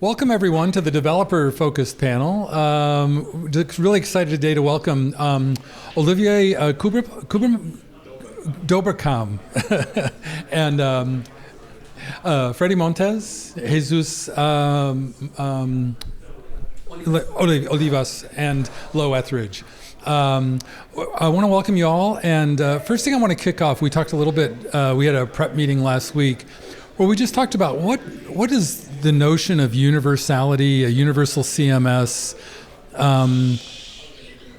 Welcome, everyone, to the developer-focused panel. Really excited today to welcome Olivier Dobberkau and Freddy Montes, Jesus Olivas, and Etheridge. I want to welcome you all. And first thing I want to kick off, we talked a little bit, we had a prep meeting last week where we just talked about what is the notion of universality, a universal CMS,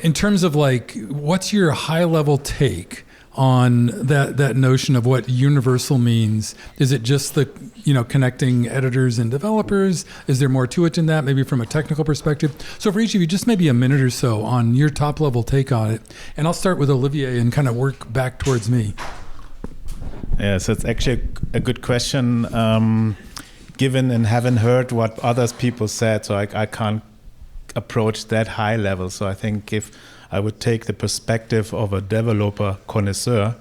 in terms of like, what's your high level take on that notion of what universal means? Is it just the, connecting editors and developers? Is there more to it than that, maybe from a technical perspective? So for each of you, just maybe a minute or so on your top level take on it. And I'll start with Olivier and kind of work back towards me. Yeah, so it's actually a good question, given and having heard what others people said, so I can't approach that high level. So I think if I would take the perspective of a developer connoisseur,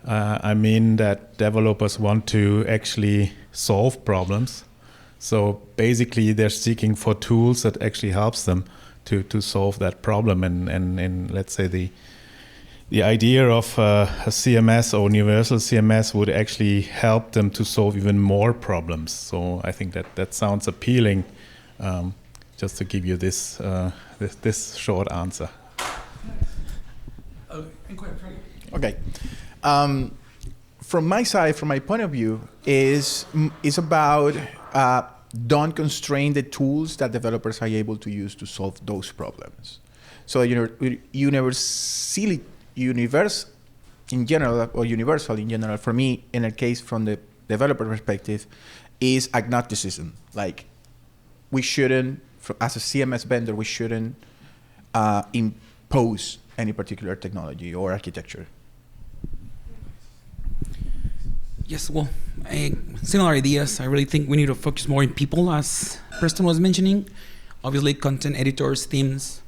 I mean that developers want to actually solve problems. So basically they're seeking for tools that actually helps them to solve that problem. And let's say the idea of a CMS or universal CMS would actually help them to solve even more problems. So I think that sounds appealing, just to give you this short answer. Okay. From my side, from my point of view, is about don't constrain the tools that developers are able to use to solve those problems. So universe in general, or universal in general, for me, in a case from the developer perspective, is agnosticism. Like, we shouldn't, as a CMS vendor, we shouldn't impose any particular technology or architecture. Yes, well, similar ideas. I really think we need to focus more on people, as Preston was mentioning. Obviously, content editors, themes.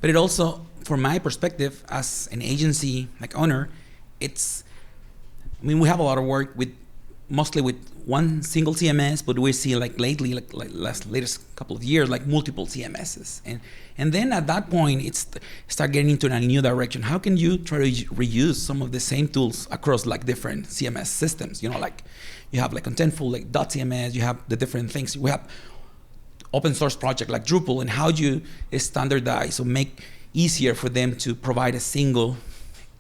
But it also, from my perspective, as an agency like owner, we have a lot of work mostly with one single CMS, but we see lately, latest couple of years, multiple CMSs. And then at that point, it's start getting into a new direction. How can you try to reuse some of the same tools across different CMS systems? You have Contentful, .cms, you have the different things. We have open source project like Drupal, and how do you standardize or make easier for them to provide a single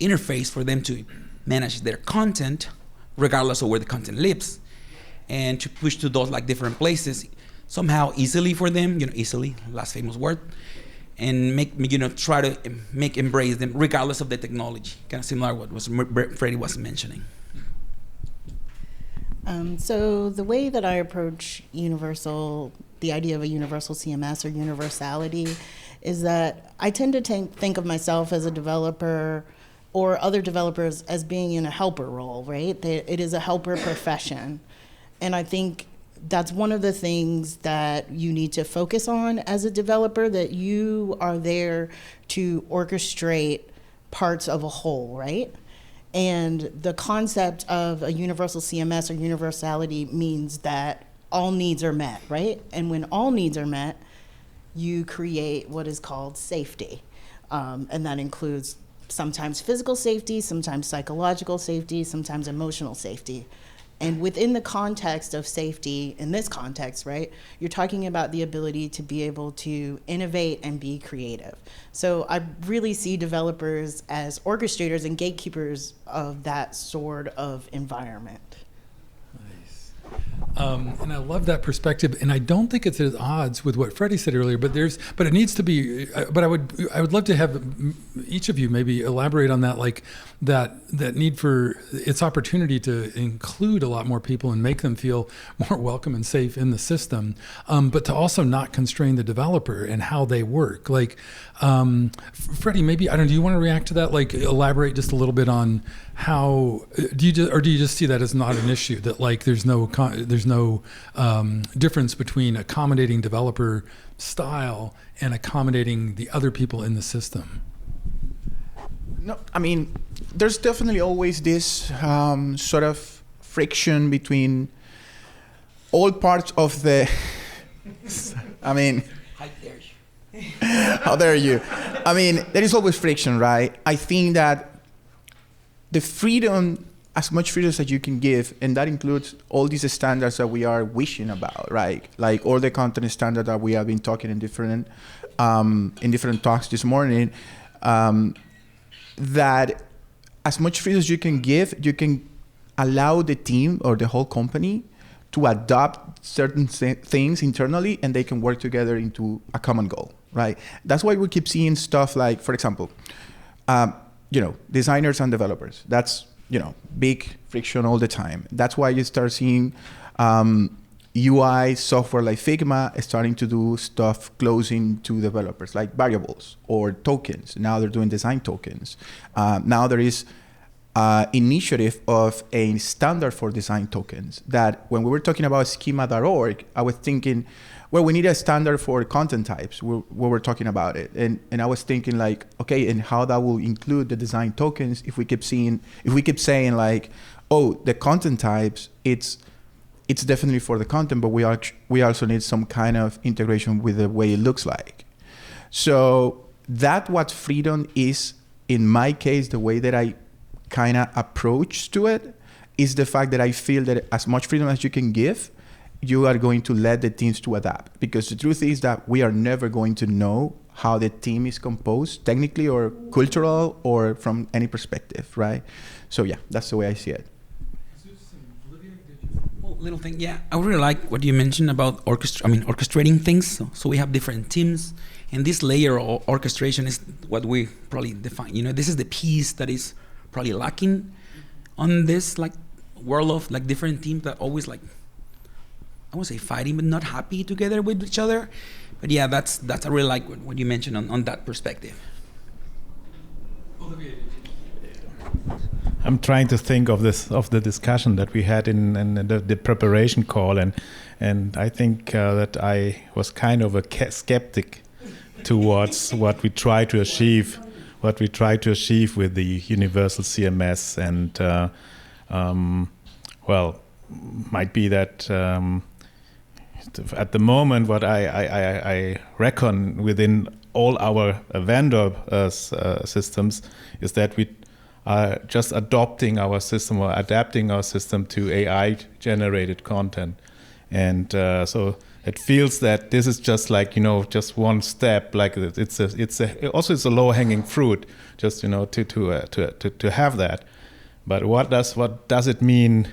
interface for them to manage their content, regardless of where the content lives, and to push to those different places somehow easily for them, easily, last famous word, and try to embrace them regardless of the technology, kind of similar to what Freddy was mentioning. So the way that I approach the idea of a universal CMS or universality is that I tend to think of myself as a developer or other developers as being in a helper role, right? It is a helper profession. And I think that's one of the things that you need to focus on as a developer, that you are there to orchestrate parts of a whole, right? And the concept of a universal CMS or universality means that all needs are met, right? And when all needs are met, you create what is called safety. And that includes sometimes physical safety, sometimes psychological safety, sometimes emotional safety. And within the context of safety, in this context, right, you're talking about the ability to be able to innovate and be creative. So I really see developers as orchestrators and gatekeepers of that sort of environment. And I love that perspective, and I don't think it's at odds with what Freddy said earlier. But it needs to be. But I would love to have each of you maybe elaborate on that, that need for its opportunity to include a lot more people and make them feel more welcome and safe in the system, but to also not constrain the developer and how they work. Freddy, maybe, I don't know, do you want to react to that? Elaborate just a little bit on how do you just see that as not an issue, that there's no difference between accommodating developer style and accommodating the other people in the system? No, I mean, there's definitely always this sort of friction between all parts of the I mean, How dare you? how dare you? I mean, there is always friction, right? I think that the freedom, as much freedom as you can give, and that includes all these standards that we are wishing about, right? Like all the content standards that we have been talking in different talks this morning, that as much freedom as you can give, you can allow the team or the whole company to adopt certain things internally, and they can work together into a common goal, right? That's why we keep seeing stuff like, for example, designers and developers. That's, big friction all the time. That's why you start seeing UI software like Figma is starting to do stuff closing to developers, like variables or tokens. Now they're doing design tokens. Now there is initiative of a standard for design tokens that when we were talking about schema.org, I was thinking, well, we need a standard for content types. We were talking about it. And I was thinking like, okay, and how that will include the design tokens if we keep saying like, oh, the content types, it's definitely for the content, but we also need some kind of integration with the way it looks like. So that's what freedom is, in my case, the way that I kind of approach to it is the fact that I feel that as much freedom as you can give, you are going to let the teams to adapt. Because the truth is that we are never going to know how the team is composed, technically or cultural or from any perspective, right? So yeah, that's the way I see it. Little thing, yeah. I really like what you mentioned about orchestrating things. So we have different teams, and this layer of orchestration is what we probably define. This is the piece that is probably lacking on this like world of like different teams that always like, I won't say fighting, but not happy together with each other. But yeah, that's I really like what you mentioned on that perspective. I'm trying to think of the discussion that we had in the preparation call, and I think that I was kind of a skeptic towards what we try to achieve with the universal CMS, and might be that at the moment what I reckon within all our vendor systems is that we are just adopting our system or adapting our system to AI-generated content. And so it feels that this is just like, just one step, like it's a low-hanging fruit, just, to have that. But what does it mean,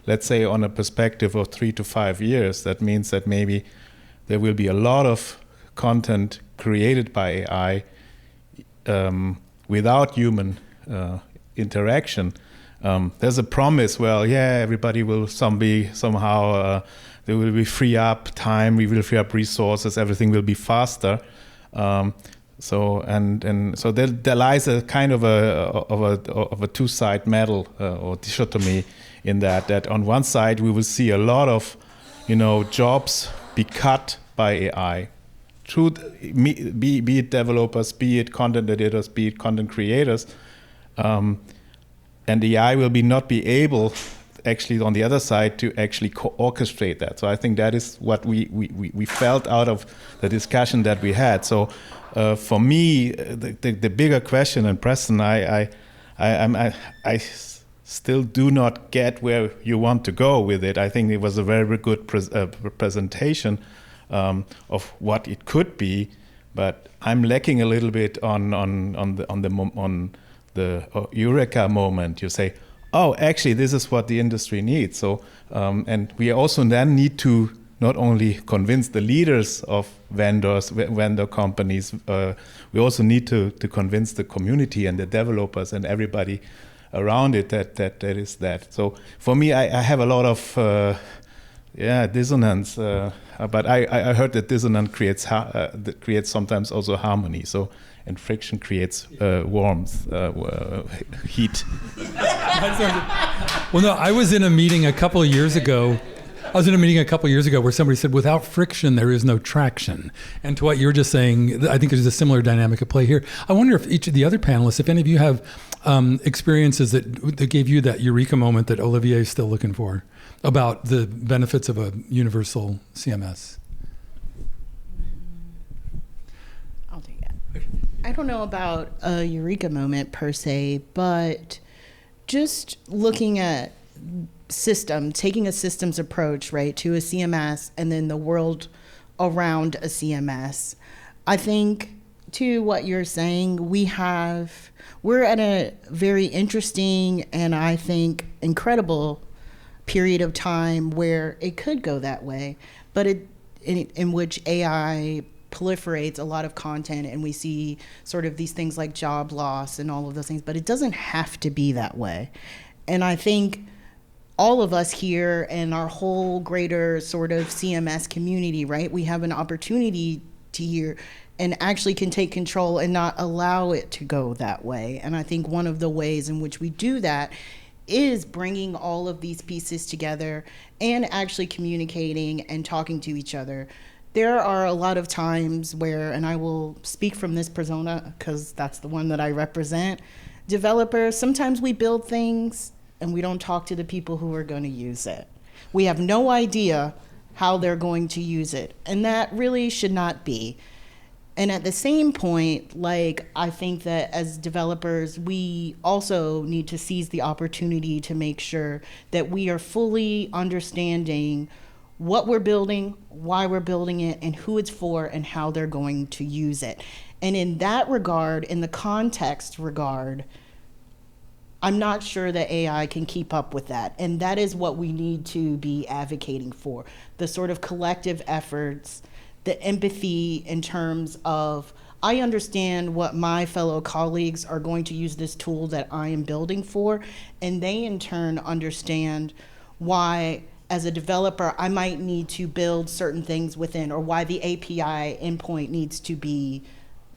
let's say on a perspective of 3 to 5 years? That means that maybe there will be a lot of content created by AI without human interaction. There's a promise, everybody will somehow there will be free up time, we will free up resources, everything will be faster. So there lies a kind of a two-side medal or dichotomy in that on one side we will see a lot of jobs be cut by AI. Be it developers, be it content editors, be it content creators, and the AI will not be able, actually, on the other side, to actually orchestrate that. So I think that is what we felt out of the discussion that we had. So for me, the bigger question, and Preston, I still do not get where you want to go with it. I think it was a very good presentation of what it could be, but I'm lacking a little bit on the eureka moment. You say, oh, actually, this is what the industry needs. So, and we also then need to not only convince the leaders of vendor companies, we also need to convince the community and the developers and everybody around it that is that. So for me, I have a lot of dissonance, but I heard that dissonance creates sometimes also harmony. So, and friction creates warmth, heat. Well, no, I was in a meeting a couple of years ago. Where somebody said, without friction, there is no traction. And to what you were just saying, I think there's a similar dynamic at play here. I wonder if each of the other panelists, if any of you have experiences that gave you that eureka moment that Olivier is still looking for about the benefits of a universal CMS. I don't know about a eureka moment per se, but just looking at taking a systems approach, right, to a CMS and then the world around a CMS. I think to what you're saying, we're at a very interesting and I think incredible period of time where it could go that way, but in which AI proliferates a lot of content and we see sort of these things like job loss and all of those things, but it doesn't have to be that way. And I think all of us here and our whole greater sort of CMS community, right, we have an opportunity to hear and actually can take control and not allow it to go that way. And I think one of the ways in which we do that is bringing all of these pieces together and actually communicating and talking to each other. There are a lot of times where, and I will speak from this persona because that's the one that I represent, developers, sometimes we build things and we don't talk to the people who are going to use it. We have no idea how they're going to use it, and that really should not be. And at the same point, like, I think that as developers, we also need to seize the opportunity to make sure that we are fully understanding what we're building, why we're building it, and who it's for, and how they're going to use it. And in that regard, in the context regard, I'm not sure that AI can keep up with that. And that is what we need to be advocating for. The sort of collective efforts, the empathy in terms of, I understand what my fellow colleagues are going to use this tool that I am building for, and they in turn understand why, as a developer, I might need to build certain things within, or why the API endpoint needs to be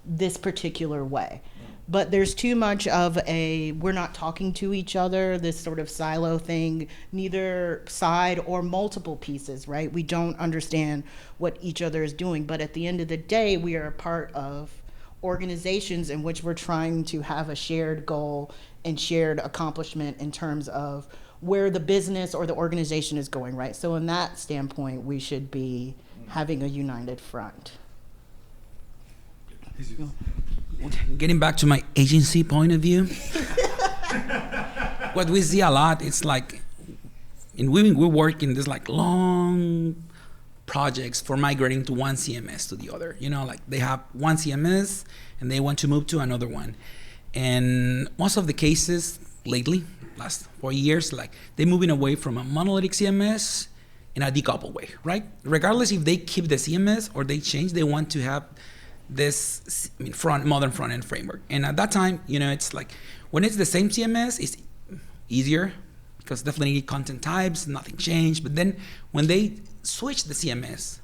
this particular way. But there's too much of we're not talking to each other, this sort of silo thing, neither side or multiple pieces, right? We don't understand what each other is doing. But at the end of the day, we are a part of organizations in which we're trying to have a shared goal and shared accomplishment in terms of where the business or the organization is going, right? So in that standpoint, we should be having a united front. Getting back to my agency point of view, what we see a lot, it's like, we work in this like long projects for migrating to one CMS to the other. You know, like they have one CMS and they want to move to another one. And most of the cases lately, last 4 years, like they're moving away from a monolithic CMS in a decoupled way, right? Regardless if they keep the CMS or they change, they want to have this modern front-end framework. And at that time, you know, it's like when it's the same CMS, it's easier because definitely content types, nothing changed. But then when they switch the CMS,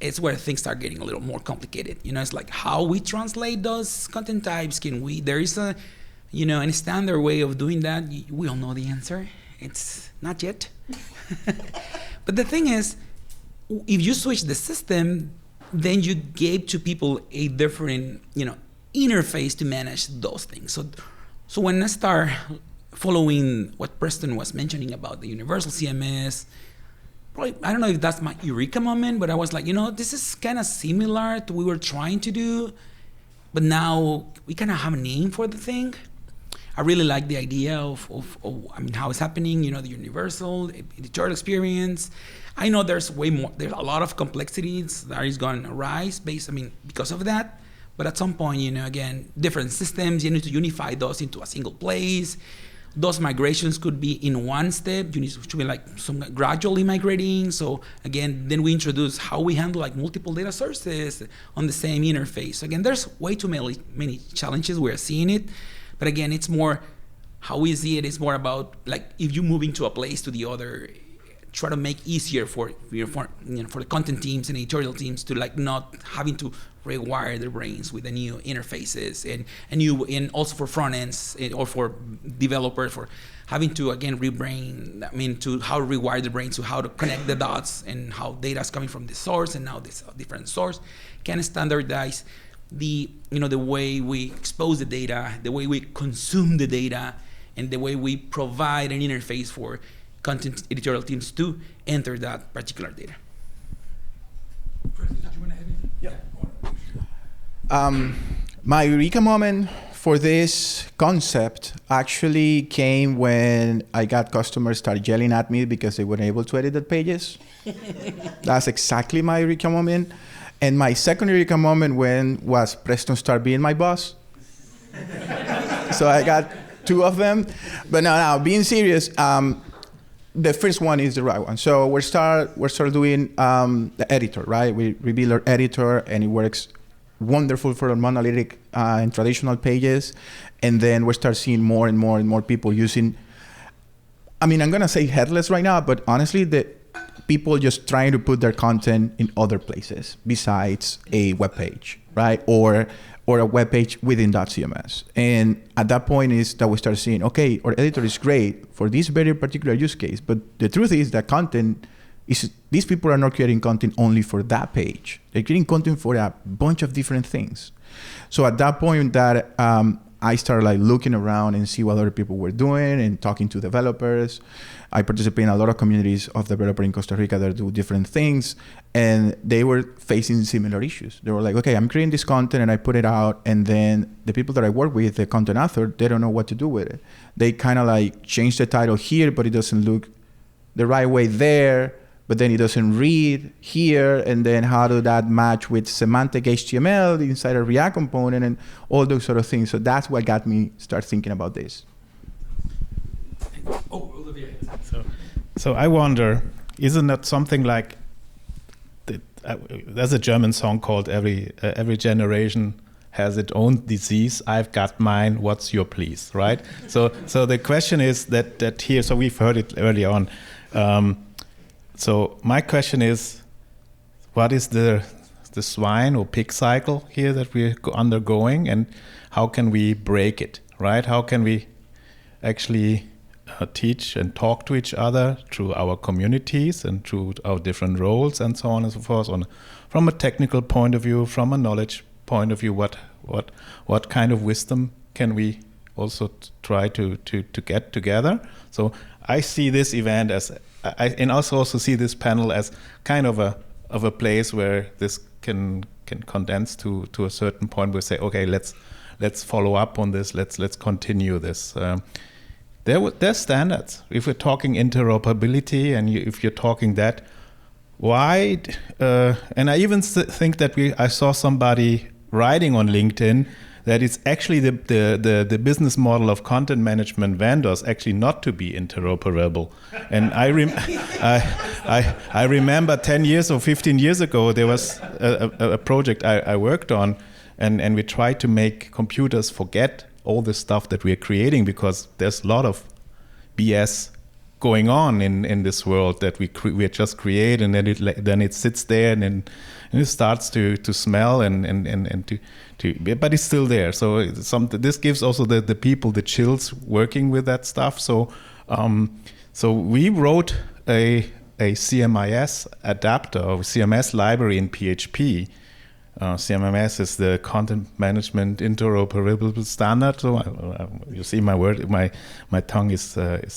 it's where things start getting a little more complicated. You know, it's like how we translate those content types. There is a, you know, a standard way of doing that. We all know the answer. It's not yet. But the thing is, if you switch the system, then you gave to people a different, you know, interface to manage those things. So when I start following what Preston was mentioning about the universal CMS, probably, I don't know if that's my eureka moment, but I was like, you know, this is kind of similar to what we were trying to do, but now we kind of have a name for the thing. I really like the idea of how it's happening, you know, the universal editorial experience. I know there's a lot of complexities that is going to arise because of that. But at some point, you know, again, different systems, you need to unify those into a single place. Those migrations could be in one step. You need to be like some gradually migrating. So again, then we introduce how we handle like multiple data sources on the same interface. So again, there's way too many challenges. We're seeing it. But again, it's more how we see it. It's more about like if you're moving to a place to the other, try to make easier for the content teams and editorial teams to like not having to rewire their brains with the new interfaces and also for front ends or for developers for having to again to how to rewire the brains to how to connect the dots and how data is coming from this source and now this different source can standardize the way we expose the data, the way we consume the data, and the way we provide an interface for content editorial teams to enter that particular data. Did you want to add anything? Yeah. My eureka moment for this concept actually came when I got customers start yelling at me because they weren't able to edit the pages. That's exactly my eureka moment. And my second eureka moment was Preston start being my boss. So I got 2 of them. But now being serious, the first one is the right one. So we're start doing the editor, right? We rebuild our editor, and it works wonderful for monolithic and traditional pages. And then we start seeing more and more people using, I mean, I'm gonna say headless right now, but honestly, the people just trying to put their content in other places besides a web page, right? Or a web page within .cms. And at that point is that we start seeing, okay, our editor is great for this very particular use case, but the truth is that content is, these people are not creating content only for that page. They're creating content for a bunch of different things. So at that point that I started like looking around and see what other people were doing and talking to developers. I participate in a lot of communities of developers in Costa Rica that do different things, and they were facing similar issues. They were like, okay, I'm creating this content and I put it out, and then the people that I work with, the content author, they don't know what to do with it. They kind of like change the title here, but it doesn't look the right way there, but then it doesn't read here, and then how do that match with semantic HTML inside a React component and all those sort of things. So that's what got me start thinking about this. Oh, Olivier. So I wonder, isn't that something like, there's a German song called Every Generation Has Its Own Disease. I've got mine. What's your please, right? So the question is that here. So we've heard it early on. So my question is, what is the swine or pig cycle here that we're undergoing, and how can we break it, right? How can we actually teach and talk to each other through our communities and through our different roles and so on and so forth, from a technical point of view, from a knowledge point of view, what kind of wisdom can we also try to get together? So I see this event as, and also see this panel as kind of a place where this can condense to a certain point where we say, okay, let's follow up on this, let's continue this. There's standards. If we're talking interoperability, and if you're talking that, why? And I even think that I saw somebody writing on LinkedIn that it's actually the business model of content management vendors actually not to be interoperable. And I remember 10 years or 15 years ago, there was a project I worked on, and we tried to make computers forget all the stuff that we're creating, because there's a lot of BS going on in this world that we just create, and then it sits there and it starts to smell and to but it's still there. So this gives also the people the chills working with that stuff. So we wrote a CMIS adapter or CMS library in PHP. CMS is the Content Management Interoperable Standard. So you see my word, my tongue is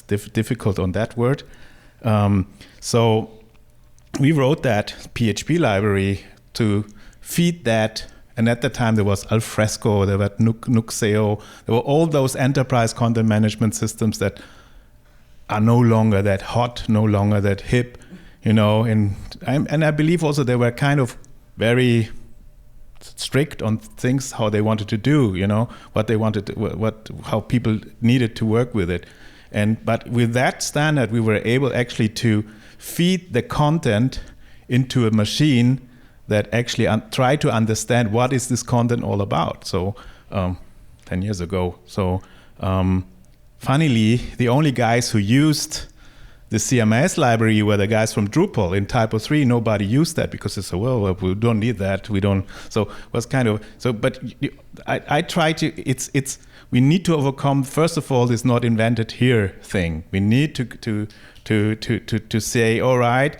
difficult on that word. So we wrote that PHP library to feed that. And at the time there was Alfresco, there were Nuxeo, there were all those enterprise content management systems that are no longer that hot, no longer that hip, And I believe also they were kind of very strict on things, how they wanted to do, what they wanted, how people needed to work with it. But with that standard, we were able actually to feed the content into a machine that actually try to understand what is this content all about. So 10 years ago. So funnily, the only guys who used the CMS library were the guys from Drupal. In Typo 3, nobody used that because they said, well, we don't need that. We don't. So it was kind of, but I try to, we need to overcome, first of all, this not invented here thing. We need to say, all right,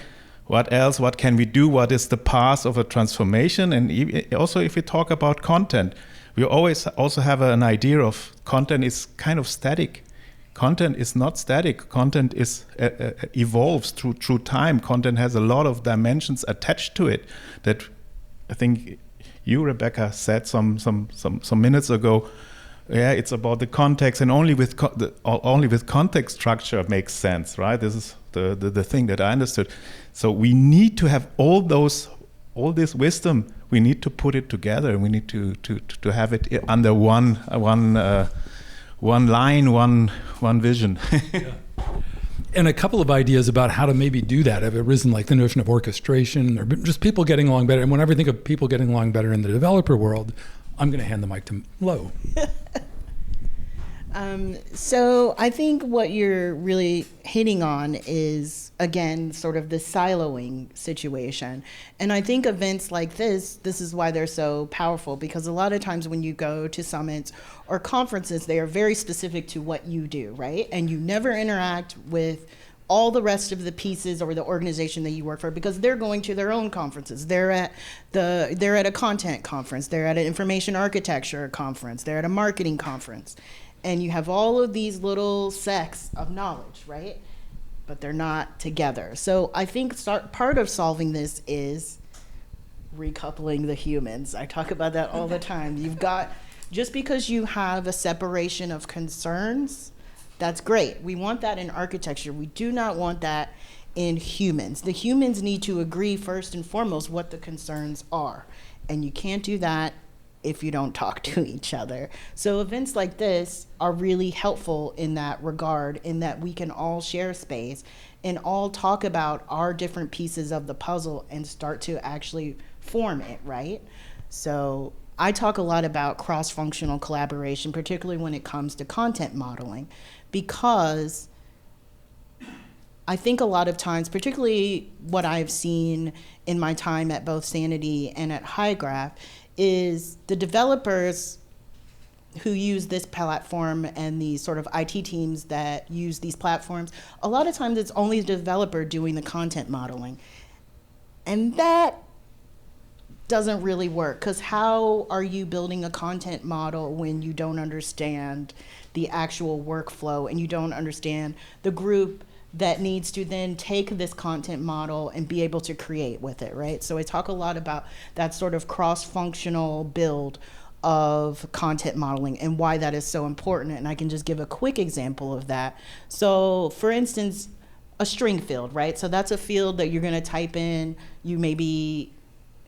what else? What can we do? What is the path of a transformation? And also, if we talk about content, we always also have an idea of content is kind of static. Content is not static. Content is evolves through time. Content has a lot of dimensions attached to it that I think you, Rebecca, said some minutes ago. Yeah, it's about the context, and only with context structure makes sense, right? This is the thing that I understood. So we need to have all this wisdom. We need to put it together, and we need to have it under one line, one vision. Yeah. And a couple of ideas about how to maybe do that have arisen, like the notion of orchestration or just people getting along better. And whenever I think of people getting along better in the developer world, I'm going to hand the mic to Lo. So I think what you're really hitting on is, again, sort of the siloing situation. And I think events like this is why they're so powerful, because a lot of times when you go to summits or conferences, they are very specific to what you do, right? And you never interact with all the rest of the pieces or the organization that you work for, because they're going to their own conferences. They're at a content conference, they're at an information architecture conference, they're at a marketing conference. And you have all of these little sects of knowledge, right? But they're not together. So I think part of solving this is recoupling the humans. I talk about that all the time. You've got, just because you have a separation of concerns, that's great. We want that in architecture. We do not want that in humans. The humans need to agree first and foremost what the concerns are. And you can't do that if you don't talk to each other. So events like this are really helpful in that regard, in that we can all share space and all talk about our different pieces of the puzzle and start to actually form it, right? So I talk a lot about cross-functional collaboration, particularly when it comes to content modeling, because I think a lot of times, particularly what I've seen in my time at both Sanity and at HighGraph, is the developers who use this platform and the sort of IT teams that use these platforms, a lot of times it's only the developer doing the content modeling. And that doesn't really work, because how are you building a content model when you don't understand the actual workflow and you don't understand the group that needs to then take this content model and be able to create with it, right? So I talk a lot about that sort of cross-functional build of content modeling and why that is so important. And I can just give a quick example of that. So for instance, a string field, right? So that's a field that you're gonna type in, you maybe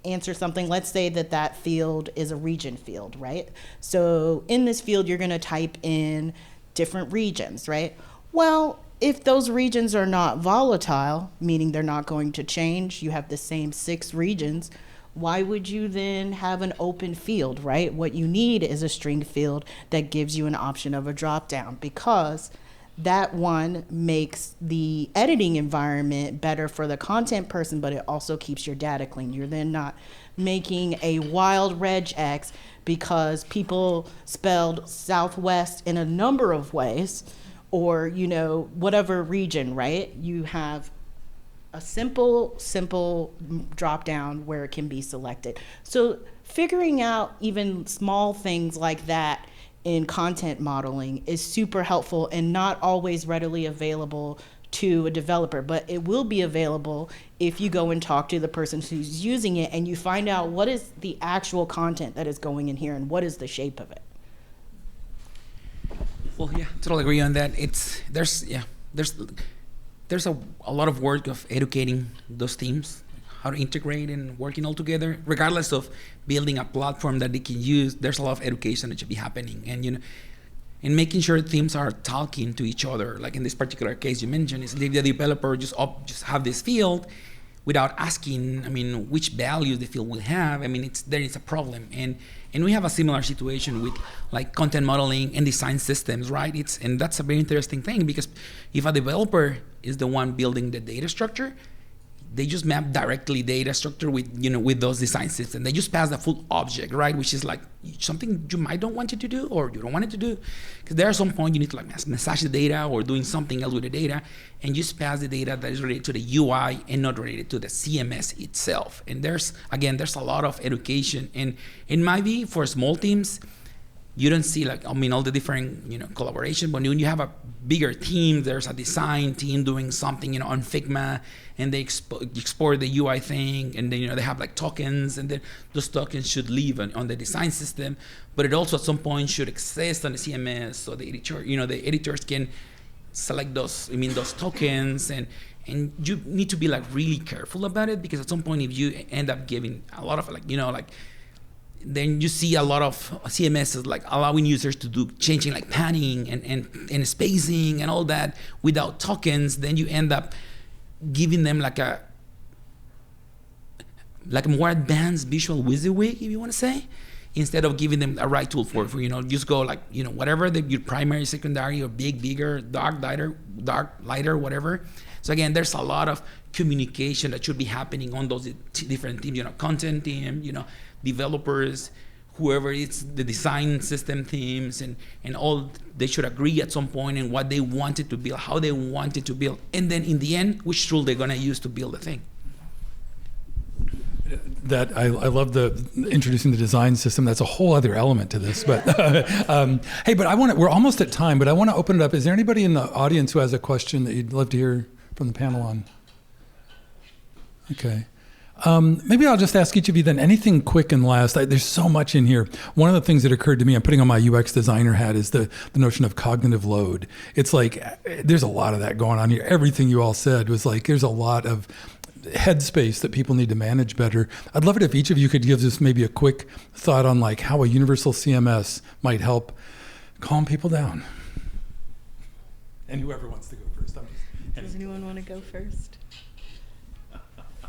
answer something. Let's say that field is a region field, right? So in this field, you're gonna type in different regions, right? Well, if those regions are not volatile, meaning they're not going to change, you have the same 6 regions, why would you then have an open field, right? What you need is a string field that gives you an option of a drop down, because that one makes the editing environment better for the content person, but it also keeps your data clean. You're then not making a wild regex because people spelled Southwest in a number of ways, or, you know, whatever region, right? You have a simple drop down where it can be selected. So figuring out even small things like that in content modeling is super helpful and not always readily available to a developer, but it will be available if you go and talk to the person who's using it and you find out what is the actual content that is going in here and what is the shape of it. Well, yeah, totally agree on that. There's a lot of work of educating those teams, how to integrate and working all together, regardless of building a platform that they can use. There's a lot of education that should be happening, and and making sure teams are talking to each other. Like in this particular case you mentioned, is the developer just have this field without asking, which values the field will have. There is a problem, and we have a similar situation with like content modeling and design systems, right? And that's a very interesting thing, because if a developer is the one building the data structure, they just map directly data structure with those design systems. They just pass the full object, right? Which is like something you might don't want it to do, or you don't want it to do, because there are some point you need to like massage the data or doing something else with the data, and just pass the data that is related to the UI and not related to the CMS itself. And there's a lot of education, and in my view, for small teams, you don't see all the different collaboration, but when you have a bigger team, there's a design team doing something on Figma, and they export the UI thing, and then they have like tokens, and then those tokens should live on the design system, but it also at some point should exist on the CMS, so the editor, the editors can select those tokens, and you need to be like really careful about it, because at some point if you end up giving a lot of then you see a lot of CMSs like allowing users to do changing like panning and spacing and all that without tokens. Then you end up giving them like a more advanced visual WYSIWYG, if you want to say, instead of giving them a right tool for just go like whatever your primary, secondary, or bigger, dark, lighter, whatever. So again, there's a lot of communication that should be happening on those different teams, content team, developers, whoever it's the design system teams, and all, they should agree at some point in what they wanted to build, how they wanted to build, and then in the end, which tool they're gonna use to build the thing. That I love the introducing the design system. That's a whole other element to this. But hey, but we're almost at time, but I want to open it up. Is there anybody in the audience who has a question that you'd love to hear from the panel on? Okay. Maybe I'll just ask each of you then anything quick and last. There's so much in here. One of the things that occurred to me, I'm putting on my UX designer hat, is the notion of cognitive load. It's like there's a lot of that going on here. Everything you all said was like there's a lot of headspace that people need to manage better. I'd love it if each of you could give us maybe a quick thought on like how a universal CMS might help calm people down. And whoever wants to go first. Does anyone want to go first?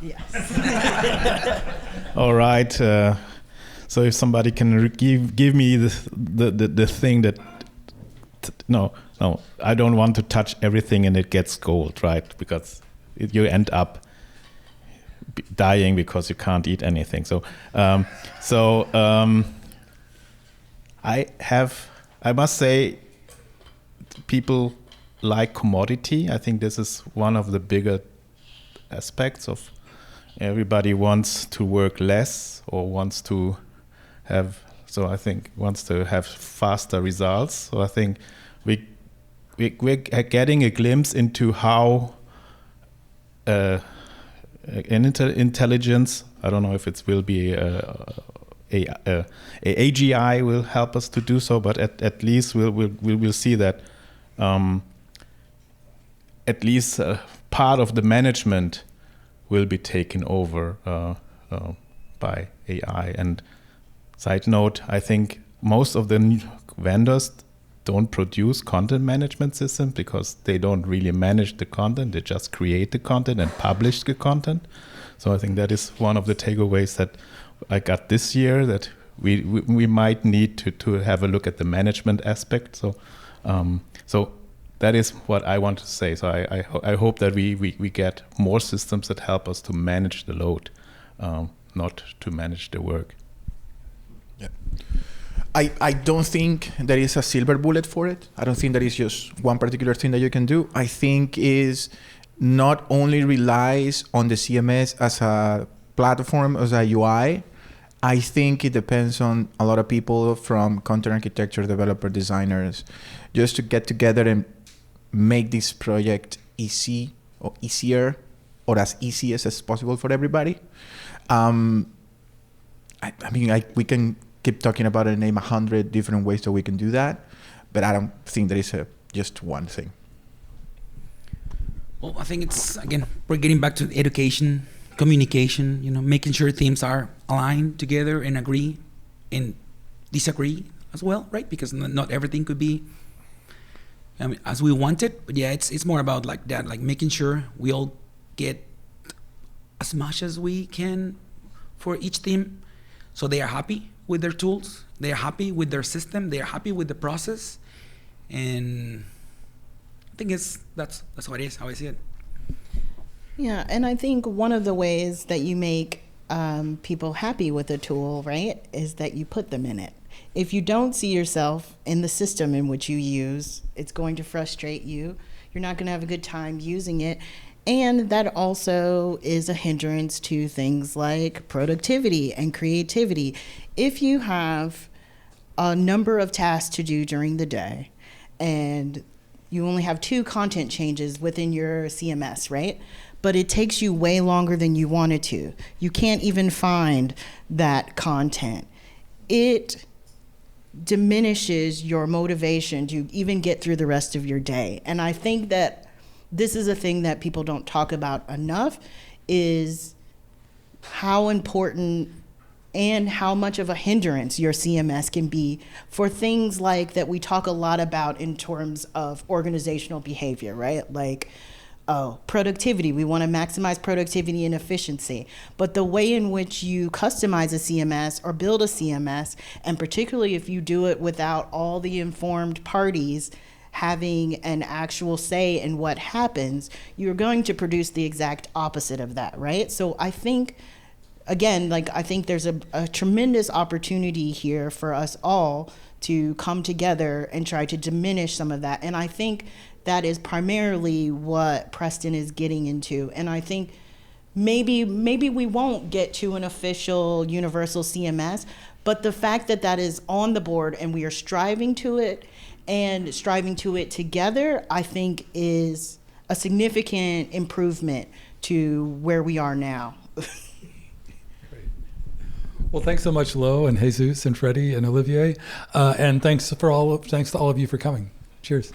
Yes. All right. So if somebody can give me the thing that no, I don't want to touch everything and it gets gold, right? Because you end up dying because you can't eat anything. So I must say, people like commodity. I think this is one of the bigger aspects of. Everybody wants to work less or wants to have faster results. So I think we're getting a glimpse into how intelligence, I don't know if it will be a AGI will help us to do so, but at least we'll see that at least part of the management will be taken over by AI. And side note, I think most of the vendors don't produce content management systems because they don't really manage the content. They just create the content and publish the content. So I think that is one of the takeaways that I got this year, that we might need to have a look at the management aspect. So that is what I want to say. So I hope that we get more systems that help us to manage the load, not to manage the work. Yeah. I don't think there is a silver bullet for it. I don't think there is just one particular thing that you can do. I think is not only relies on the CMS as a platform, as a UI. I think it depends on a lot of people from content architecture, developer, designers, just to get together and make this project easy or easier or as easy as possible for everybody. We can keep talking about it and name 100 different ways that we can do that, but I don't think there is just one thing. Well, I think it's, again, we're getting back to education, communication, making sure teams are aligned together and agree and disagree as well, right? Because not everything could be as we want it, but yeah, it's more about like that, like making sure we all get as much as we can for each team, so they are happy with their tools, they are happy with their system, they are happy with the process, and I think that's what it is, how I see it. Yeah, and I think one of the ways that you make people happy with a tool, right, is that you put them in it. If you don't see yourself in the system in which you use, it's going to frustrate you. You're not going to have a good time using it. And that also is a hindrance to things like productivity and creativity. If you have a number of tasks to do during the day and you only have 2 content changes within your CMS, right? but it takes you way longer than you wanted to. You can't even find that content. It diminishes your motivation to even get through the rest of your day. And I think that this is a thing that people don't talk about enough, is how important and how much of a hindrance your CMS can be for things like that we talk a lot about in terms of organizational behavior, right? Like, productivity. We want to maximize productivity and efficiency. But the way in which you customize a CMS or build a CMS, and particularly if you do it without all the informed parties having an actual say in what happens, you're going to produce the exact opposite of that, right? So I think, again, like, I think there's a tremendous opportunity here for us all to come together and try to diminish some of that. And I think that is primarily what Preston is getting into. And I think maybe we won't get to an official universal CMS, but the fact that that is on the board and we are striving to it and striving to it together, I think is a significant improvement to where we are now. Well, thanks so much, Lo and Jesus and Freddy and Olivier, and thanks to all of you for coming. Cheers.